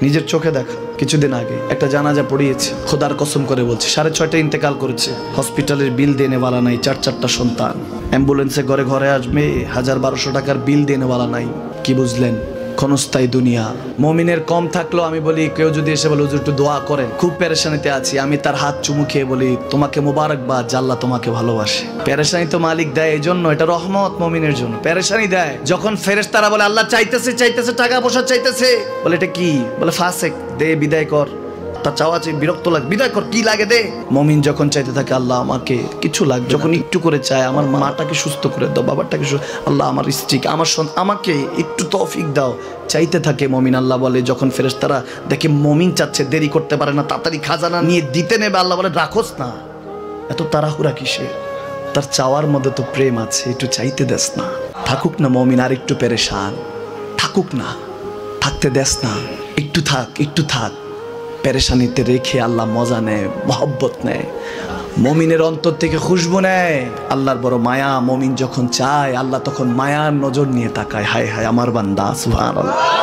নিজের চোখে দেখা কিছুদিন আগে একটা জানাজা পড়িয়েছে, খোদার কসম করে বলছে 6:30 ইন্তেকাল করেছে। হসপিটালের বিল দেনেওয়ালা নাই, 4 সন্তান, অ্যাম্বুলেন্সে ঘরে ঘরে আসবে, 1000-1200 টাকার বিল দেনেওয়ালা নাই। কি বুঝলেন? ক্ষণস্থায়ী দুনিয়া। মুমিনের কম থাকলেও আমি বলি, কেউ যদি এসে বলে হুজুর একটু দোয়া করেন, খুব পেরেশানিতে আছি, আমি তার হাত চুমু খেয়ে বলি তোমাকে মোবারকবাদ, আল্লাহ তোমাকে ভালোবাসে। পেরেশানি তো মালিক দেয়, এই জন্য এটা রহমত মুমিনের জন্য। পেরেশানি দেয় যখন ফেরেশতারা বলে আল্লাহ চাইতেছে টাকা পয়সা চাইতেছে, বলে এটা কি? বলে ফাসেক, দে বিদায় কর। তার চাওয়া চাই, বিরক্ত লাগে, বিদায় কর, কি লাগে দে। মুমিন যখন চাইতে থাকে আল্লাহ আমাকে কিছু লাগবে, যখন একটু করে চায় আমার মাটাকে সুস্থ করে দাও, বাবাটাকে আল্লাহ আমার স্ত্রীকে, আমার আমাকে একটু তৌফিক দাও, চাইতে থাকে মুমিন। আল্লাহ বলে যখন ফেরেশতারা দেখে মুমিন চাচ্ছে, দেরি করতে পারে না, তাড়াতাড়ি খাজানা নিয়ে দিতে নেবে, আল্লাহ বলে রাখোস না, এত তাড়াহুড়া কিসের? তার চাওয়ার মধ্যে তো প্রেম আছে, একটু চাইতে দেস না। থাকুক না মুমিন আর একটু পেরেশান, থাকুক না, থাকতে দেস না, একটু থাক, একটু থাক। পেরেশানিতে রেখে আল্লাহ মজা নেয়, মহব্বত নেয়, মুমিনের অন্তর থেকে খুশবু নেয়। আল্লাহর বড় মায়া, মুমিন যখন চায় আল্লাহ তখন মায়ার নজর নিয়ে তাকায়, হায় হায় আমার বান্দা, সুবহানাল্লাহ।